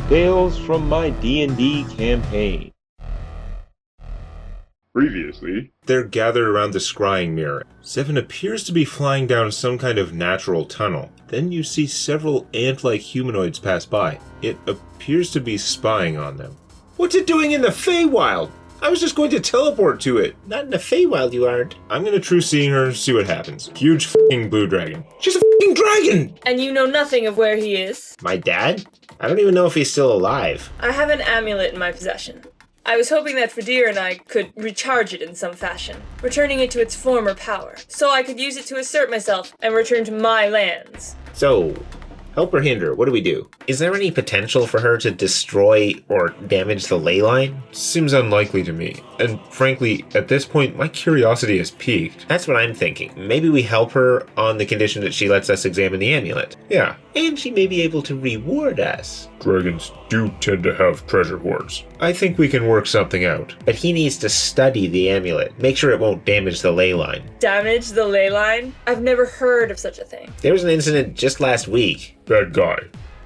Tales from my D&D campaign. Previously, they're gathered around the scrying mirror. Seven appears to be flying down some kind of natural tunnel. Then you see several ant-like humanoids pass by. It appears to be spying on them. What's it doing in the Feywild? I was just going to teleport to it. Not in the Feywild, you aren't. I'm gonna true seeing her, see what happens. Huge f***ing blue dragon. She's a f***ing dragon! And you know nothing of where he is? My dad? I don't even know if he's still alive. I have an amulet in my possession. I was hoping that Fadir and I could recharge it in some fashion, returning it to its former power, so I could use it to assert myself and return to my lands. So, help or hinder, what do we do? Is there any potential for her to destroy or damage the ley line? Seems unlikely to me. And frankly, at this point, my curiosity has peaked. That's what I'm thinking. Maybe we help her on the condition that she lets us examine the amulet. Yeah. And she may be able to reward us. dragons do tend to have treasure hoards. I think we can work something out. But he needs to study the amulet. Make sure it won't damage the ley line. Damage the ley line? I've never heard of such a thing. There was an incident just last week. Bad guy.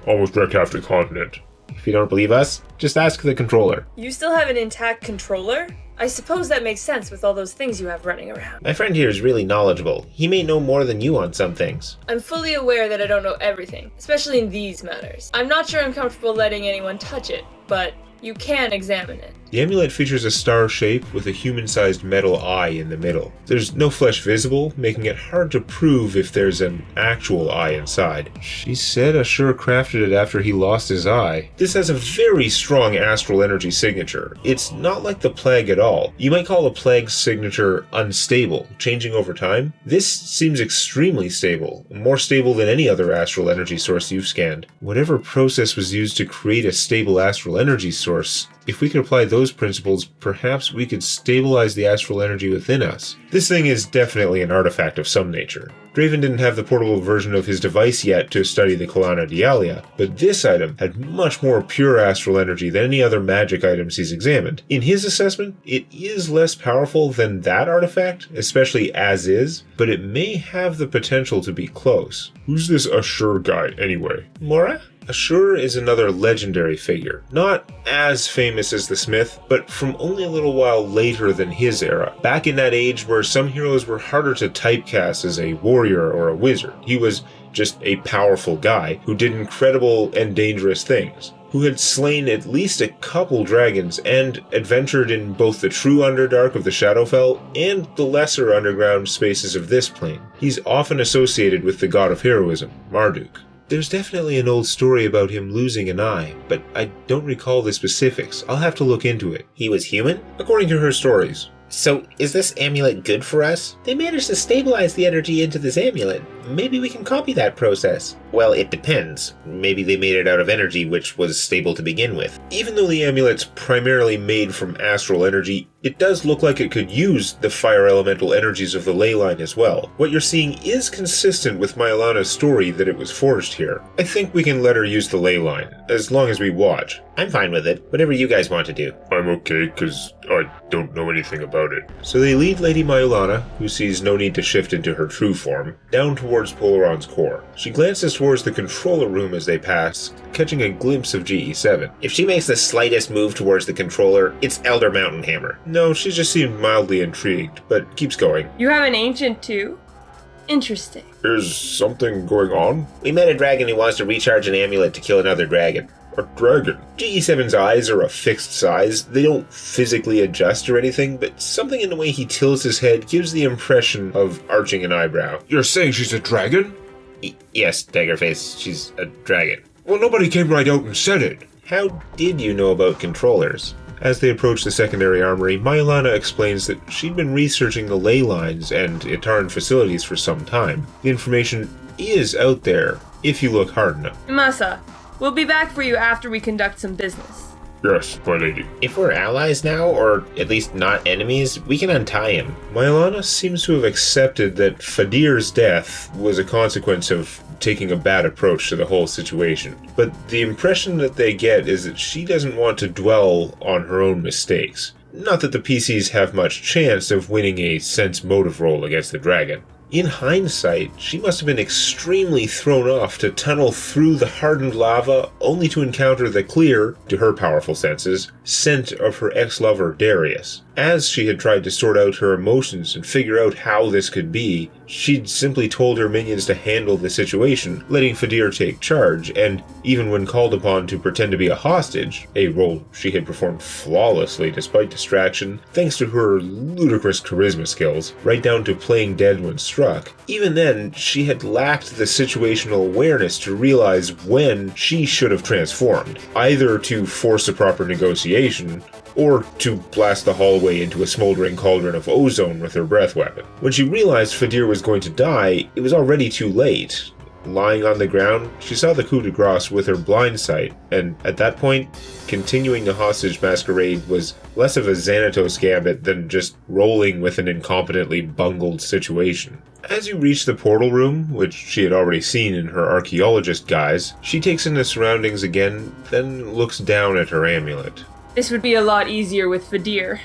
Almost wrecked half the continent. If you don't believe us, just ask the controller. You still have an intact controller? I suppose that makes sense with all those things you have running around. My friend here is really knowledgeable. He may know more than you on some things. I'm fully aware that I don't know everything, especially in these matters. I'm not sure I'm comfortable letting anyone touch it, but you can examine it. The amulet features a star shape with a human-sized metal eye in the middle. There's no flesh visible, making it hard to prove if there's an actual eye inside. She said Ashur crafted it after he lost his eye. This has a very strong astral energy signature. It's not like the plague at all. You might call the plague's signature unstable, changing over time. This seems extremely stable, more stable than any other astral energy source you've scanned. Whatever process was used to create a stable astral energy source, if we could apply those principles, perhaps we could stabilize the astral energy within us. This thing is definitely an artifact of some nature. Draven didn't have the portable version of his device yet to study the Kalana Dialia, but this item had much more pure astral energy than any other magic items he's examined. In his assessment, it is less powerful than that artifact, especially as is, but it may have the potential to be close. Who's this Ashur guy, anyway? Mora? Ashur is another legendary figure, not as famous as the Smith, but from only a little while later than his era. Back in that age where some heroes were harder to typecast as a warrior or a wizard, he was just a powerful guy who did incredible and dangerous things, who had slain at least a couple dragons and adventured in both the true Underdark of the Shadowfell and the lesser underground spaces of this plane. He's often associated with the god of heroism, Marduk. There's definitely an old story about him losing an eye, but I don't recall the specifics. I'll have to look into it. He was human? According to her stories. So, is this amulet good for us? They managed to stabilize the energy into this amulet. Maybe we can copy that process. Well, it depends. Maybe they made it out of energy which was stable to begin with. Even though the amulet's primarily made from astral energy, it does look like it could use the fire elemental energies of the ley line as well. What you're seeing is consistent with Myelana's story that it was forged here. I think we can let her use the ley line, as long as we watch. I'm fine with it. Whatever you guys want to do. I'm okay, cause I don't know anything about it. So they lead Lady Myelana, who sees no need to shift into her true form, down towards Polaron's core. She glances towards the controller room as they pass, catching a glimpse of GE7. If she makes the slightest move towards the controller, it's Elder Mountain Hammer. No, she just seemed mildly intrigued, but keeps going. You have an ancient too? Interesting. Is something going on? We met a dragon who wants to recharge an amulet to kill another dragon. A dragon? GE7's eyes are a fixed size. They don't physically adjust or anything, but something in the way he tilts his head gives the impression of arching an eyebrow. You're saying she's a dragon? Yes, Daggerface, she's a dragon. Well, nobody came right out and said it. How did you know about controllers? As they approach the secondary armory, Myelana explains that she'd been researching the ley lines and Itaran facilities for some time. The information is out there, if you look hard enough. Masa, we'll be back for you after we conduct some business. Yes, my lady. If we're allies now, or at least not enemies, we can untie him. Myelana seems to have accepted that Fadir's death was a consequence of taking a bad approach to the whole situation. But the impression that they get is that she doesn't want to dwell on her own mistakes. Not that the PCs have much chance of winning a sense motive roll against the dragon. In hindsight, she must have been extremely thrown off to tunnel through the hardened lava only to encounter the clear, to her powerful senses, scent of her ex-lover Darius. As she had tried to sort out her emotions and figure out how this could be, she'd simply told her minions to handle the situation, letting Fadir take charge, and even when called upon to pretend to be a hostage, a role she had performed flawlessly despite distraction, thanks to her ludicrous charisma skills, right down to playing dead when struck, even then, she had lacked the situational awareness to realize when she should have transformed, either to force a proper negotiation, or to blast the hallway into a smoldering cauldron of ozone with her breath weapon. When she realized Fadir was going to die, it was already too late. Lying on the ground, she saw the coup de grace with her blind sight, and at that point, continuing the hostage masquerade was less of a Xanatos gambit than just rolling with an incompetently bungled situation. As you reach the portal room, which she had already seen in her archaeologist guise, she takes in the surroundings again, then looks down at her amulet. This would be a lot easier with Fadir.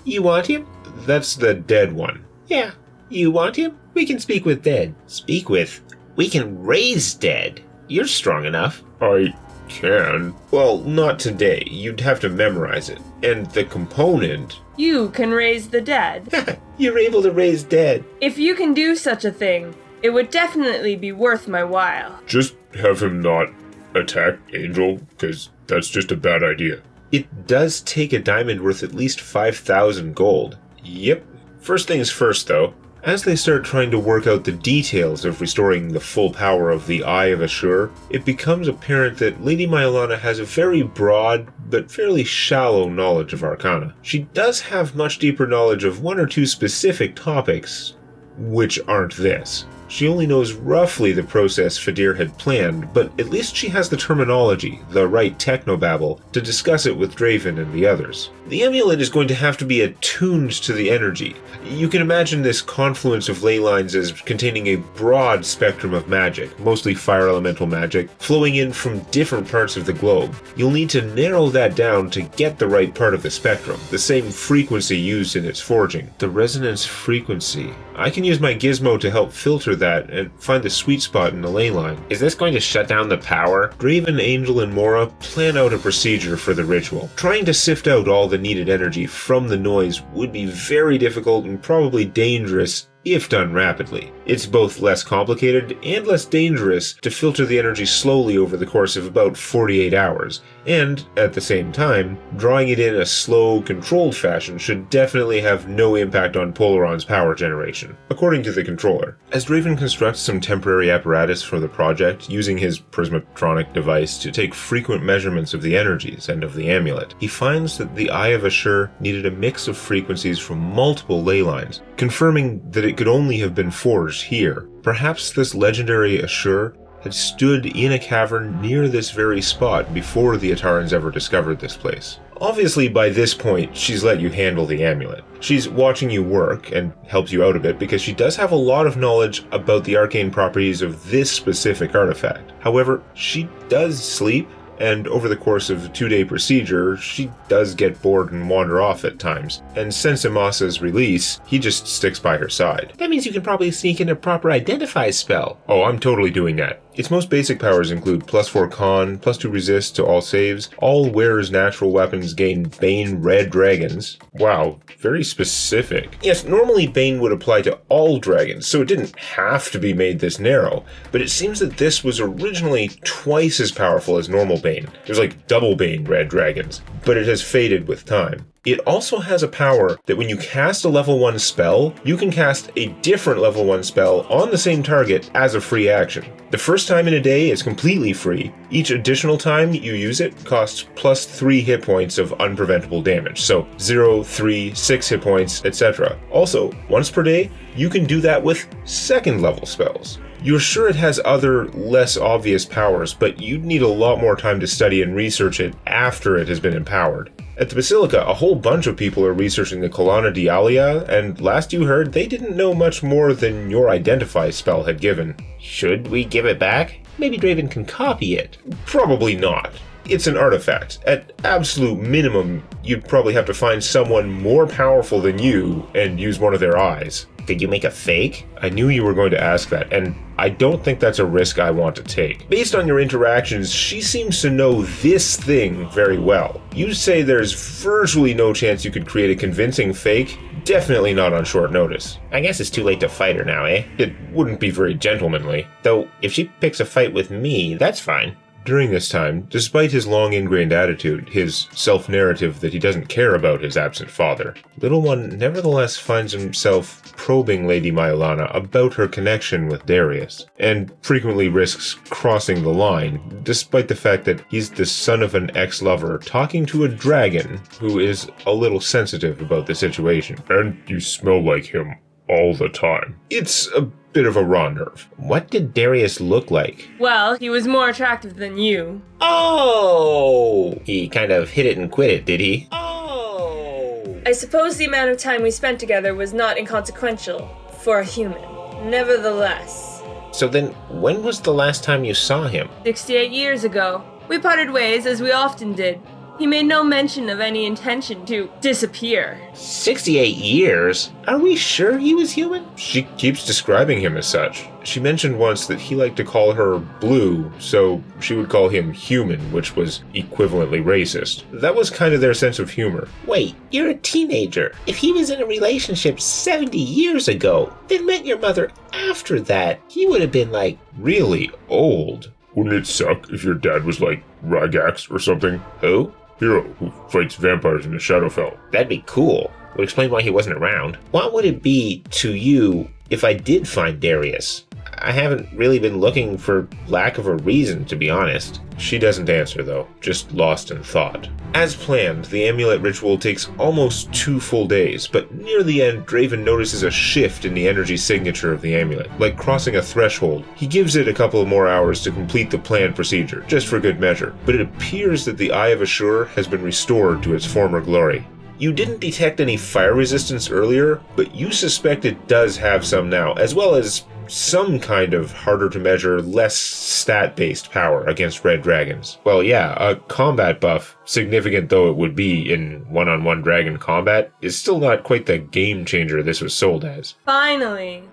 You want him? That's the dead one. Yeah. You want him? We can speak with dead. Speak with? We can raise dead. You're strong enough. I can. Well, not today. You'd have to memorize it. And the component... You can raise the dead. You're able to raise dead. If you can do such a thing, it would definitely be worth my while. Just have him not attack Angel, because that's just a bad idea. It does take a diamond worth at least 5,000 gold. Yep. First things first, though. As they start trying to work out the details of restoring the full power of the Eye of Ashur, it becomes apparent that Lady Myelana has a very broad, but fairly shallow knowledge of Arcana. She does have much deeper knowledge of one or two specific topics, which aren't this. She only knows roughly the process Fadir had planned, but at least she has the terminology, the right technobabble, to discuss it with Draven and the others. The amulet is going to have to be attuned to the energy. You can imagine this confluence of ley lines as containing a broad spectrum of magic, mostly fire elemental magic, flowing in from different parts of the globe. You'll need to narrow that down to get the right part of the spectrum, the same frequency used in its forging. The resonance frequency. I can use my gizmo to help filter that and find the sweet spot in the ley line. Is this going to shut down the power? Draven, Angel, and Mora plan out a procedure for the ritual. Trying to sift out all the needed energy from the noise would be very difficult and probably dangerous if done rapidly. It's both less complicated and less dangerous to filter the energy slowly over the course of about 48 hours, and, at the same time, drawing it in a slow, controlled fashion should definitely have no impact on Polaron's power generation, according to the controller. As Draven constructs some temporary apparatus for the project, using his prismatronic device to take frequent measurements of the energies and of the amulet, he finds that the Eye of Ashur needed a mix of frequencies from multiple ley lines, confirming that it could only have been forged here. Perhaps this legendary Ashur had stood in a cavern near this very spot before the Atarans ever discovered this place. Obviously, by this point, she's let you handle the amulet. She's watching you work and helps you out a bit because she does have a lot of knowledge about the arcane properties of this specific artifact. However, she does sleep, and over the course of a 2-day procedure, she does get bored and wander off at times. And since Amasa's release, he just sticks by her side. That means you can probably sneak in a proper identify spell. Oh, I'm totally doing that. Its most basic powers include +4 con, +2 resist to all saves, all wearers' natural weapons gain Bane Red Dragons. Wow, very specific. Yes, normally Bane would apply to all dragons, so it didn't have to be made this narrow, but it seems that this was originally twice as powerful as normal Bane. There's like double Bane Red Dragons, but it has faded with time. It also has a power that when you cast a level 1 spell, you can cast a different level 1 spell on the same target as a free action. The first time in a day is completely free. Each additional time you use it costs +3 hit points of unpreventable damage, so 0, 3, 6 hit points, etc. Also, once per day, you can do that with second level spells. You're sure it has other, less obvious powers, but you'd need a lot more time to study and research it after it has been empowered. At the Basilica, a whole bunch of people are researching the Colonna Dialia, and last you heard, they didn't know much more than your Identify spell had given. Should we give it back? Maybe Draven can copy it. Probably not. it's an artifact. At absolute minimum, you'd probably have to find someone more powerful than you and use one of their eyes. Could you make a fake? I knew you were going to ask that, and I don't think that's a risk I want to take. Based on your interactions, she seems to know this thing very well. You say there's virtually no chance you could create a convincing fake? Definitely not on short notice. I guess it's too late to fight her now, eh? It wouldn't be very gentlemanly. Though, if she picks a fight with me, that's fine. During this time, despite his long-ingrained attitude, his self-narrative that he doesn't care about his absent father, Little One nevertheless finds himself probing Lady Myelana about her connection with Darius, and frequently risks crossing the line, despite the fact that he's the son of an ex-lover talking to a dragon who is a little sensitive about the situation. And you smell like him all the time. It's a bit of a raw nerve. What did Darius look like? Well, he was more attractive than you. Oh! He kind of hit it and quit it, did he? Oh! I suppose the amount of time we spent together was not inconsequential for a human. Nevertheless. So then, when was the last time you saw him? 68 years ago. We parted ways as we often did. He made no mention of any intention to disappear. 68 years? Are we sure he was human? She keeps describing him as such. She mentioned once that he liked to call her Blue, so she would call him Human, which was equivalently racist. That was kind of their sense of humor. Wait, you're a teenager. If he was in a relationship 70 years ago, then met your mother after that, he would have been like... Really old. Wouldn't it suck if your dad was like Ragax or something? Who? Hero who fights vampires in the Shadowfell. That'd be cool. Would explain why he wasn't around. What would it be to you if I did find Darius? I haven't really been looking for lack of a reason, to be honest. She doesn't answer, though, just lost in thought. As planned, the amulet ritual takes almost 2 full days, but near the end, Draven notices a shift in the energy signature of the amulet, like crossing a threshold. He gives it a couple of more hours to complete the planned procedure, just for good measure, but it appears that the Eye of Ashur has been restored to its former glory. You didn't detect any fire resistance earlier, but you suspect it does have some now, as well as some kind of harder to measure, less stat-based power against red dragons. Well, yeah, a combat buff, significant though it would be in one-on-one dragon combat, is still not quite the game changer this was sold as. Finally.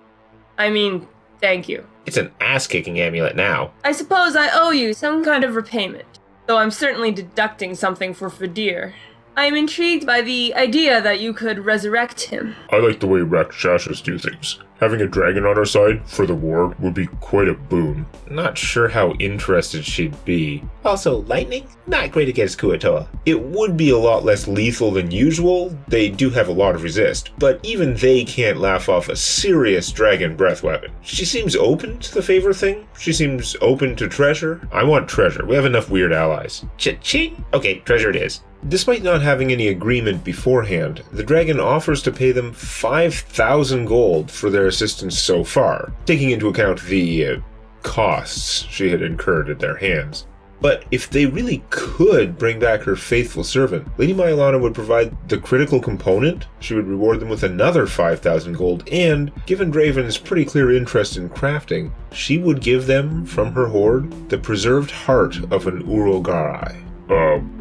I mean, thank you. It's an ass-kicking amulet now. I suppose I owe you some kind of repayment, though I'm certainly deducting something for Fadir. I am intrigued by the idea that you could resurrect him. I like the way Rakshasas do things. Having a dragon on our side for the war would be quite a boon. Not sure how interested she'd be. Also, lightning? Not great against Kuo-toa. It would be a lot less lethal than usual. They do have a lot of resist, but even they can't laugh off a serious dragon breath weapon. She seems open to the favor thing. She seems open to treasure. I want treasure. We have enough weird allies. Cha-ching! Okay, treasure it is. Despite not having any agreement beforehand, the dragon offers to pay them 5,000 gold for their assistance so far, taking into account the costs she had incurred at their hands. But if they really could bring back her faithful servant, Lady Myelana would provide the critical component, she would reward them with another 5,000 gold, and, given Draven's pretty clear interest in crafting, she would give them, from her hoard, the preserved heart of an Urogarai.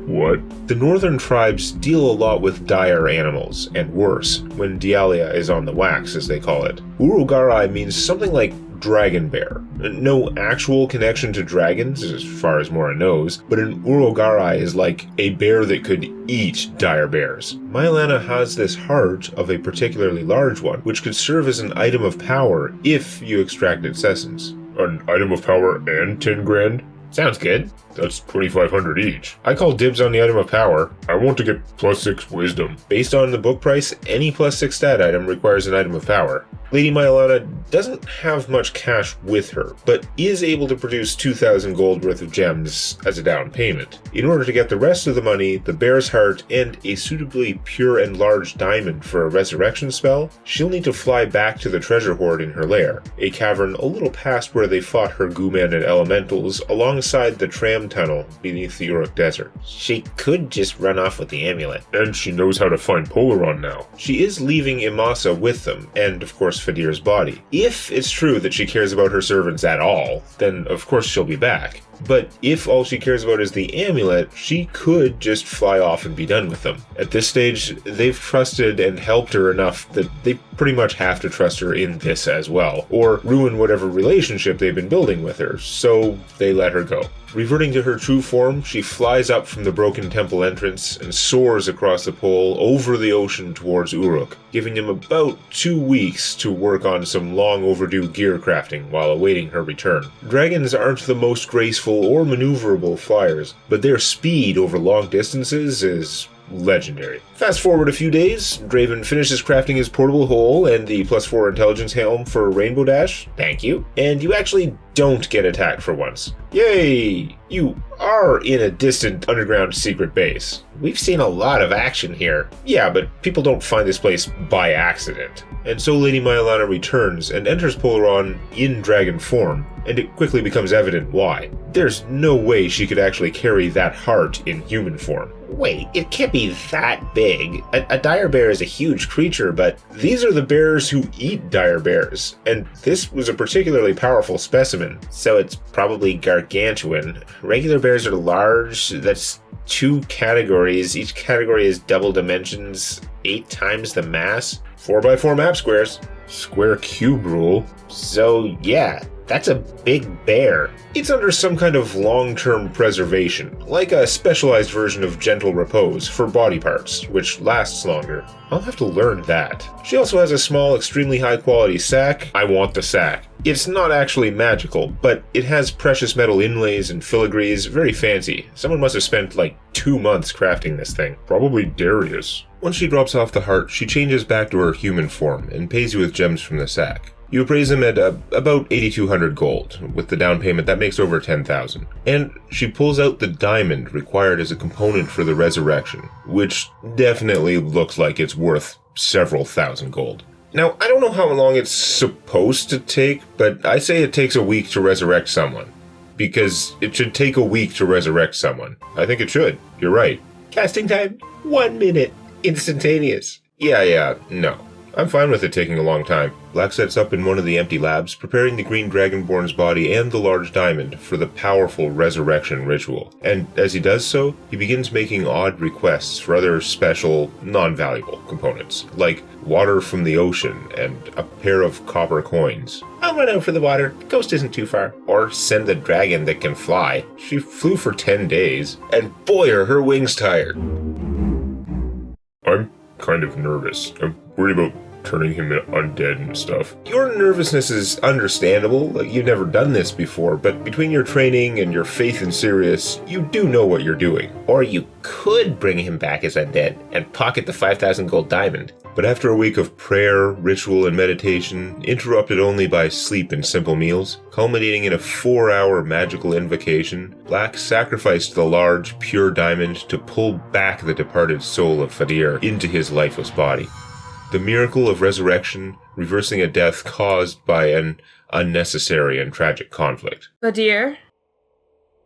What? The northern tribes deal a lot with dire animals, and worse, when Dialia is on the wax, as they call it. Urogarai means something like dragon bear. No actual connection to dragons, as far as Mora knows, but an Urogarai is like a bear that could eat dire bears. Myelana has this heart of a particularly large one, which could serve as an item of power if you extract its essence. An item of power and 10 grand? Sounds good. That's 2,500 each. I call dibs on the item of power. I want to get +6 wisdom. Based on the book price, any +6 stat item requires an item of power. Lady Myelana doesn't have much cash with her, but is able to produce 2,000 gold worth of gems as a down payment. In order to get the rest of the money, the bear's heart, and a suitably pure and large diamond for a resurrection spell, she'll need to fly back to the treasure hoard in her lair, a cavern a little past where they fought her Gumen and elementals, along alongside the tram tunnel beneath the Uruk Desert. She could just run off with the amulet. And she knows how to find Polaron now. She is leaving Imasa with them, and of course Fadir's body. If it's true that she cares about her servants at all, then of course she'll be back. But if all she cares about is the amulet, she could just fly off and be done with them. At this stage, they've trusted and helped her enough that they pretty much have to trust her in this as well, or ruin whatever relationship they've been building with her, so they let her go. Reverting to her true form, she flies up from the broken temple entrance and soars across the pole over the ocean towards Uruk, giving him about 2 weeks to work on some long overdue gear crafting while awaiting her return. Dragons aren't the most graceful or maneuverable flyers, but their speed over long distances is legendary. Fast forward a few days, Draven finishes crafting his portable hole and the +4 intelligence helm for Rainbow Dash. Thank you. And you actually don't get attacked for once. Yay! You are in a distant underground secret base. We've seen a lot of action here. Yeah, but people don't find this place by accident. And so Lady Myelana returns and enters Polaron in dragon form, and it quickly becomes evident why. There's no way she could actually carry that heart in human form. Wait, it can't be that big. A dire bear is a huge creature, but These are the bears who eat dire bears, and this was a particularly powerful specimen. so it's probably gargantuan. Regular bears are large. That's 2 categories. Each category is double dimensions, 8 times the mass. 4x4 map squares. Square cube rule. So yeah, that's a big bear. It's under some kind of long-term preservation, like a specialized version of gentle repose for body parts, which lasts longer. I'll have to learn that. She also has a small, extremely high-quality sack. I want the sack. It's not actually magical, but it has precious metal inlays and filigrees, very fancy. Someone must have spent like 2 months crafting this thing. Probably Darius. Once she drops off the heart, she changes back to her human form and pays you with gems from the sack. You appraise them at about 8,200 gold. With the down payment, that makes over 10,000. And she pulls out the diamond required as a component for the resurrection, which definitely looks like it's worth several thousand gold. Now, I don't know how long it's supposed to take, but I say it takes a week to resurrect someone. Because it should take a week to resurrect someone. I think it should. You're right. Casting time, 1 minute. Instantaneous. Yeah, no. I'm fine with it taking a long time. Black sets up in one of the empty labs, preparing the green dragonborn's body and the large diamond for the powerful resurrection ritual. And as he does so, he begins making odd requests for other special, non-valuable components, like water from the ocean and a pair of copper coins. I'll run out for the water. The coast isn't too far. Or send the dragon that can fly. She flew for 10 days, and boy are her wings tired. I'm kind of nervous. I'm worried about turning him undead and stuff. Your nervousness is understandable. Like, you've never done this before, but between your training and your faith in Sirius, you do know what you're doing. Or you could bring him back as undead and pocket the 5,000 gold diamond. But after a week of prayer, ritual, and meditation, interrupted only by sleep and simple meals, culminating in a 4-hour magical invocation, Black sacrificed the large, pure diamond to pull back the departed soul of Fadir into his lifeless body. The miracle of resurrection, reversing a death caused by an unnecessary and tragic conflict. Fadir,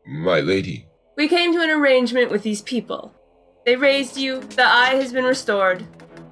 My lady. we came to an arrangement with these people. They raised you, the eye has been restored.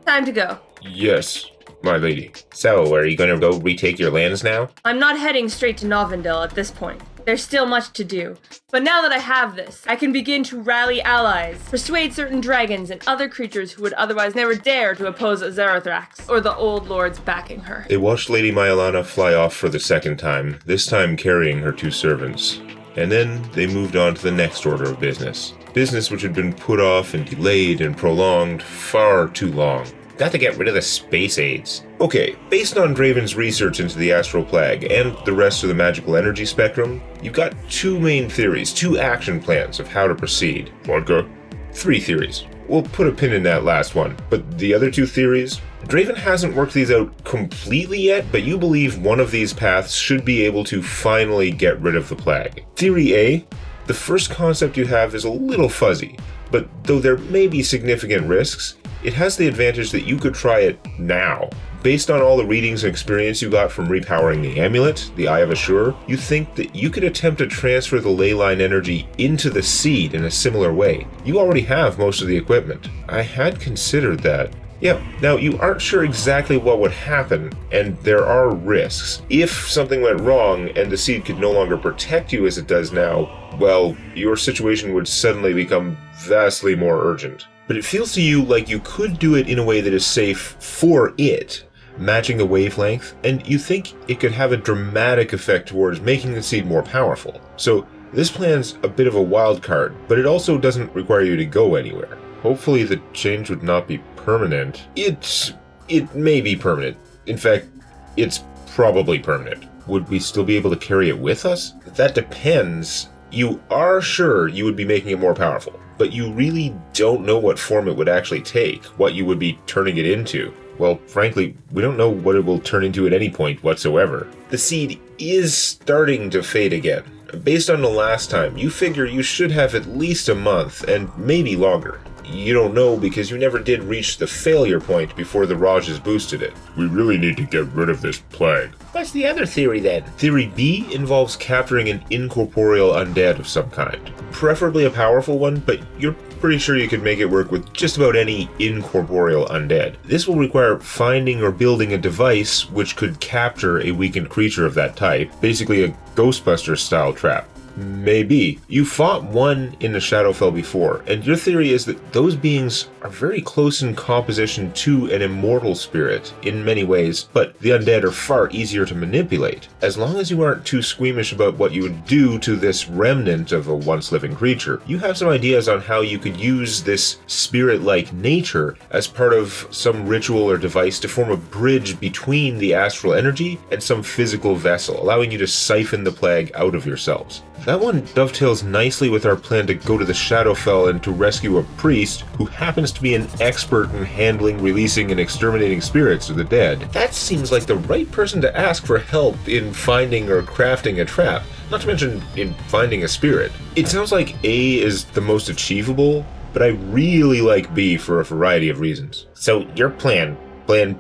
Time to go. Yes, my lady. So, are you going to go retake your lands now? I'm not heading straight to Novendel at this point. There's still much to do. But now that I have this, I can begin to rally allies, persuade certain dragons and other creatures who would otherwise never dare to oppose Azarathrax, or the old lords backing her. They watched Lady Myelana fly off for the second time, this time carrying her 2 servants. And then they moved on to the next order of business. Business which had been put off and delayed and prolonged far too long. Got to get rid of the space aids. Okay, based on Draven's research into the Astral Plague and the rest of the magical energy spectrum, you've got 2 main theories, 2 action plans of how to proceed. Vodka? 3 theories. We'll put a pin in that last one, but the other 2 theories? Draven hasn't worked these out completely yet, but you believe one of these paths should be able to finally get rid of the plague. Theory A, the first concept you have is a little fuzzy. but though there may be significant risks, it has the advantage that you could try it now. Based on all the readings and experience you got from repowering the amulet, the Eye of Ashur, you think that you could attempt to transfer the leyline energy into the seed in a similar way. You already have most of the equipment. I had considered that. Yeah, now you aren't sure exactly what would happen, and there are risks. If something went wrong and the seed could no longer protect you as it does now, well, your situation would suddenly become vastly more urgent. But it feels to you like you could do it in a way that is safe for it, matching the wavelength, and you think it could have a dramatic effect towards making the seed more powerful. So this plan's a bit of a wild card, but it also doesn't require you to go anywhere. Hopefully the change would not be permanent. It may be permanent. In fact, it's probably permanent. Would we still be able to carry it with us? That depends. You are sure you would be making it more powerful, but you really don't know what form it would actually take, what you would be turning it into. Well, frankly, we don't know what it will turn into at any point whatsoever. The seed is starting to fade again. Based on the last time, you figure you should have at least a month, and maybe longer. You don't know because you never did reach the failure point before the Rajas boosted it. We really need to get rid of this plague. What's the other theory then? Theory B involves capturing an incorporeal undead of some kind. Preferably a powerful one, but you're pretty sure you could make it work with just about any incorporeal undead. This will require finding or building a device which could capture a weakened creature of that type, basically a Ghostbusters style trap. Maybe. You fought one in the Shadowfell before, and your theory is that those beings are very close in composition to an immortal spirit in many ways, but the undead are far easier to manipulate. As long as you aren't too squeamish about what you would do to this remnant of a once living creature, you have some ideas on how you could use this spirit-like nature as part of some ritual or device to form a bridge between the astral energy and some physical vessel, allowing you to siphon the plague out of yourselves. That one dovetails nicely with our plan to go to the Shadowfell and to rescue a priest who happens to be an expert in handling, releasing, and exterminating spirits of the dead. That seems like the right person to ask for help in finding or crafting a trap, not to mention in finding a spirit. It sounds like A is the most achievable, but I really like B for a variety of reasons. So your plan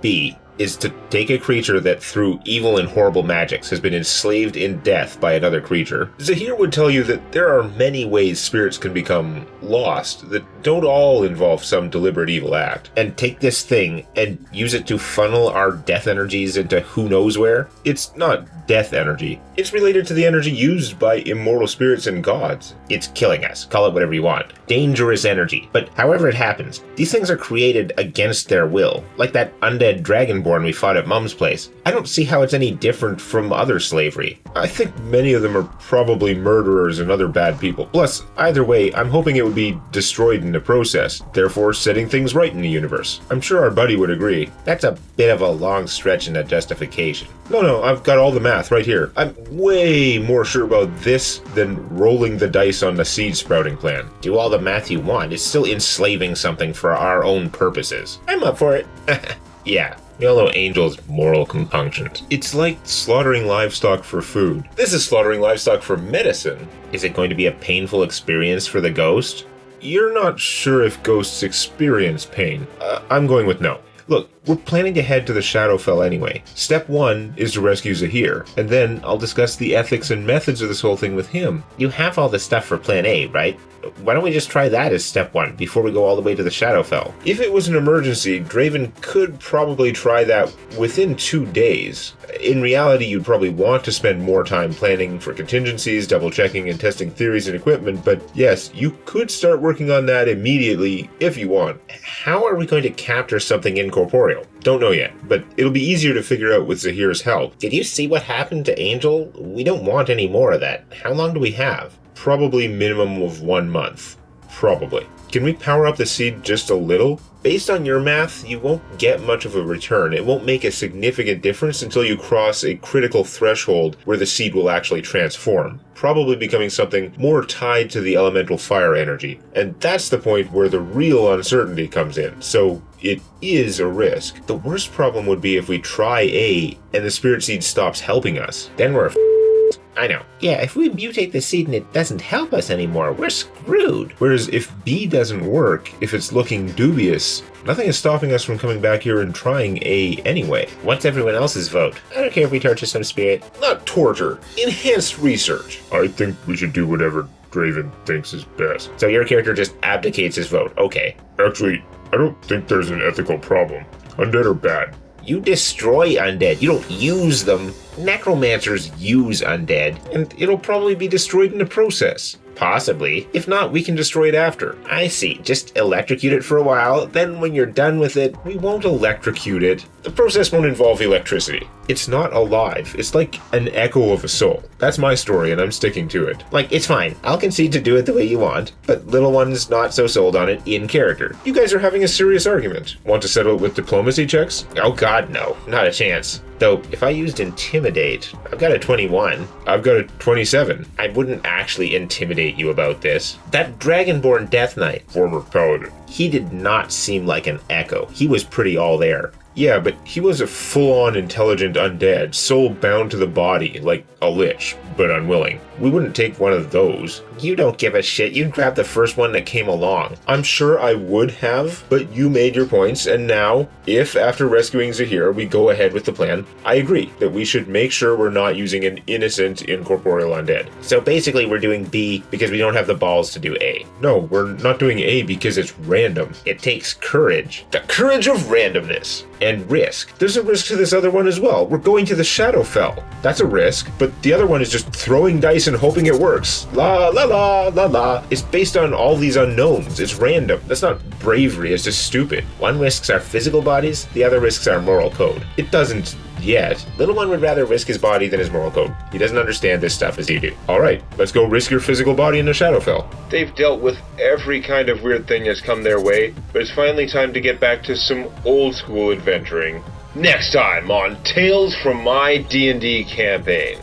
B, is to take a creature that through evil and horrible magics has been enslaved in death by another creature. Zahir would tell you that there are many ways spirits can become lost that don't all involve some deliberate evil act. And take this thing and use it to funnel our death energies into who knows where? It's not death energy. It's related to the energy used by immortal spirits and gods. It's killing us. Call it whatever you want. Dangerous energy. But however it happens, these things are created against their will. Like that undead dragonborn we fought at Mum's place. I don't see how it's any different from other slavery. I think many of them are probably murderers and other bad people. Plus, either way, I'm hoping it would be destroyed in the process, therefore setting things right in the universe. I'm sure our buddy would agree. That's a bit of a long stretch in a justification. No, I've got all the math right here. I'm way more sure about this than rolling the dice on the seed sprouting plan. Do all the math you want. It's still enslaving something for our own purposes. I'm up for it. Yeah. We all know Angel's moral compunctions. It's like slaughtering livestock for food. This is slaughtering livestock for medicine. Is it going to be a painful experience for the ghost? You're not sure if ghosts experience pain. I'm going with no. Look, we're planning to head to the Shadowfell anyway. Step 1 is to rescue Zahir, and then I'll discuss the ethics and methods of this whole thing with him. You have all the stuff for plan A, right? Why don't we just try that as step 1 before we go all the way to the Shadowfell? If it was an emergency, Draven could probably try that within 2 days. In reality, you'd probably want to spend more time planning for contingencies, double-checking and testing theories and equipment, but yes, you could start working on that immediately if you want. How are we going to capture something incorporeal? Don't know yet, but it'll be easier to figure out with Zahir's help. Did you see what happened to Angel? We don't want any more of that. How long do we have? Probably minimum of 1 month. Probably. Can we power up the seed just a little? Based on your math, you won't get much of a return. It won't make a significant difference until you cross a critical threshold where the seed will actually transform, probably becoming something more tied to the elemental fire energy. And that's the point where the real uncertainty comes in. So it is a risk. The worst problem would be if we try A and the spirit seed stops helping us. Then we're I know. Yeah, if we mutate the seed and it doesn't help us anymore, we're screwed. Whereas if B doesn't work, if it's looking dubious, nothing is stopping us from coming back here and trying A anyway. What's everyone else's vote? I don't care if we torture some spirit. Not torture, enhanced research. I think we should do whatever Draven thinks is best. So your character just abdicates his vote. Okay. Actually, I don't think there's an ethical problem. Undead are bad. You destroy undead. You don't use them. Necromancers use undead. And it'll probably be destroyed in the process. Possibly. If not, we can destroy it after. I see. Just electrocute it for a while, then when you're done with it, We won't electrocute it. The process won't involve electricity. It's not alive. It's like an echo of a soul. That's my story, and I'm sticking to it. like, it's fine. I'll concede to do it the way you want, but Little One's not so sold on it in character. You guys are having a serious argument. Want to settle it with diplomacy checks? Oh god, no. Not a chance. Though, if I used Intimidate, I've got a 21. I've got a 27. I wouldn't actually intimidate you about this. That Dragonborn Death Knight, Former paladin. he did not seem like an echo. He was pretty all there. Yeah, but he was a full-on intelligent undead, soul bound to the body, like a lich, but unwilling. We wouldn't take one of those. You don't give a shit. You'd grab the first one that came along. I'm sure I would have, but you made your points, and now, if after rescuing Zahir we go ahead with the plan, I agree that we should make sure we're not using an innocent incorporeal undead. So basically we're doing B because we don't have the balls to do A. No, we're not doing A because it's random. It takes courage. The courage of randomness. And risk. There's a risk to this other one as well. We're going to the Shadowfell. That's a risk, but the other one is just throwing dice and hoping it works. La la la la la. It's based on all these unknowns. It's random. That's not bravery, it's just stupid. One risks our physical bodies, the other risks our moral code. It doesn't yet. Little One would rather risk his body than his moral code. He doesn't understand this stuff as you do. Alright, let's go risk your physical body in the Shadowfell. They've dealt with every kind of weird thing that's come their way, but it's finally time to get back to some old school adventuring. Next time on Tales from My D&D Campaign.